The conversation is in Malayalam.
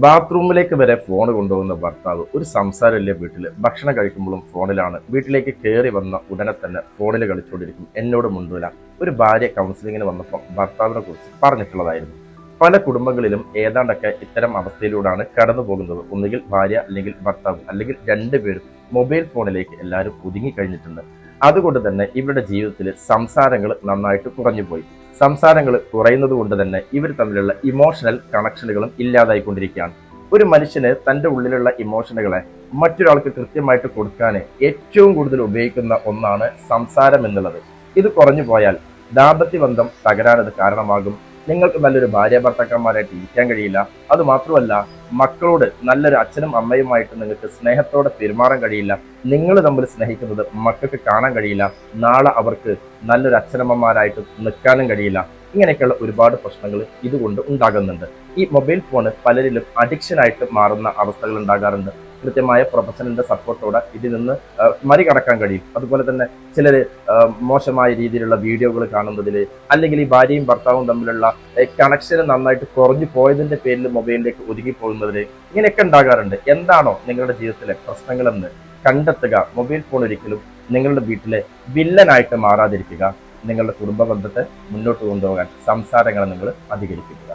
ബാത്റൂമിലേക്ക് വരെ ഫോൺ കൊണ്ടുപോകുന്ന ഭർത്താവ്, ഒരു സംസാരമില്ലേ വീട്ടിൽ, ഭക്ഷണം കഴിക്കുമ്പോഴും ഫോണിലാണ്, വീട്ടിലേക്ക് കയറി വന്ന ഉടനെ തന്നെ ഫോണിൽ കളിച്ചുകൊണ്ടിരിക്കും, എന്നോട് മുണ്ടൂല. ഒരു ഭാര്യ കൗൺസിലിങ്ങിന് വന്നപ്പോൾ ഭർത്താവിനെ കുറിച്ച് പറഞ്ഞിട്ടുള്ളതായിരുന്നു. പല കുടുംബങ്ങളിലും ഏതാണ്ടൊക്കെ ഇത്തരം അവസ്ഥയിലൂടെയാണ് കടന്നു പോകുന്നത്. ഒന്നുകിൽ ഭാര്യ അല്ലെങ്കിൽ ഭർത്താവ് അല്ലെങ്കിൽ രണ്ടുപേരും മൊബൈൽ ഫോണിലേക്ക് എല്ലാവരും ഒതുങ്ങിക്കഴിഞ്ഞിട്ടുണ്ട്. അതുകൊണ്ട് തന്നെ ഇവരുടെ ജീവിതത്തിൽ സംസാരങ്ങൾ നന്നായിട്ട് കുറഞ്ഞുപോയി. സംസാരങ്ങൾ കുറയുന്നത് കൊണ്ട് തന്നെ ഇവർ തമ്മിലുള്ള ഇമോഷണൽ കണക്ഷനുകളും ഇല്ലാതായിക്കൊണ്ടിരിക്കുകയാണ്. ഒരു മനുഷ്യന് തൻ്റെ ഉള്ളിലുള്ള ഇമോഷനുകളെ മറ്റൊരാൾക്ക് കൃത്യമായിട്ട് കൊടുക്കാൻ ഏറ്റവും കൂടുതൽ ഉപയോഗിക്കുന്ന ഒന്നാണ് സംസാരം എന്നുള്ളത്. ഇത് കുറഞ്ഞു പോയാൽ ദാമ്പത്യ ബന്ധം തകരാനത് കാരണമാകും. നിങ്ങൾക്ക് നല്ലൊരു ഭാര്യ ഭർത്താക്കന്മാരായിട്ട് ഇരിക്കാൻ കഴിയില്ല. അതുമാത്രമല്ല, മക്കളോട് നല്ലൊരു അച്ഛനും അമ്മയുമായിട്ട് നിങ്ങൾക്ക് സ്നേഹത്തോടെ പെരുമാറാൻ കഴിയില്ല. നിങ്ങൾ തമ്മിൽ സ്നേഹിക്കുന്നത് മക്കൾക്ക് കാണാൻ കഴിയില്ല. നാളെ അവർക്ക് നല്ലൊരു അച്ഛനമ്മമാരായിട്ട് നിൽക്കാനും കഴിയില്ല. ഇങ്ങനെയൊക്കെയുള്ള ഒരുപാട് പ്രശ്നങ്ങൾ ഇതുകൊണ്ട് ഉണ്ടാകുന്നുണ്ട്. ഈ മൊബൈൽ ഫോണ് പലരിലും അഡിക്ഷനായിട്ട് മാറുന്ന അവസ്ഥകൾ ഉണ്ടാകാറുണ്ട്. കൃത്യമായ പ്രൊഫഷണലിന്റെ സപ്പോർട്ടോടെ ഇതിൽ നിന്ന് മറികടക്കാൻ കഴിയും. അതുപോലെ തന്നെ ചിലർ മോശമായ രീതിയിലുള്ള വീഡിയോകൾ കാണുന്നതിൽ, അല്ലെങ്കിൽ ഈ ഭാര്യയും ഭർത്താവും തമ്മിലുള്ള കണക്ഷൻ നന്നായിട്ട് കുറഞ്ഞു പോയതിന്റെ പേരിൽ മൊബൈലിലേക്ക് ഒതുങ്ങി പോകുന്നവര്, ഇങ്ങനെയൊക്കെ ഉണ്ടാകാറുണ്ട്. എന്താണോ നിങ്ങളുടെ ജീവിതത്തിലെ പ്രശ്നങ്ങളെന്ന് കണ്ടെത്തുക. മൊബൈൽ ഫോൺ ഒരിക്കലും നിങ്ങളുടെ വീട്ടിലെ വില്ലനായിട്ട് മാറാതിരിക്കുക. നിങ്ങളുടെ കുടുംബ ബന്ധത്തെ മുന്നോട്ട് കൊണ്ടുപോകാൻ സംസാരങ്ങൾ നിങ്ങൾ അധികരിപ്പിക്കുക.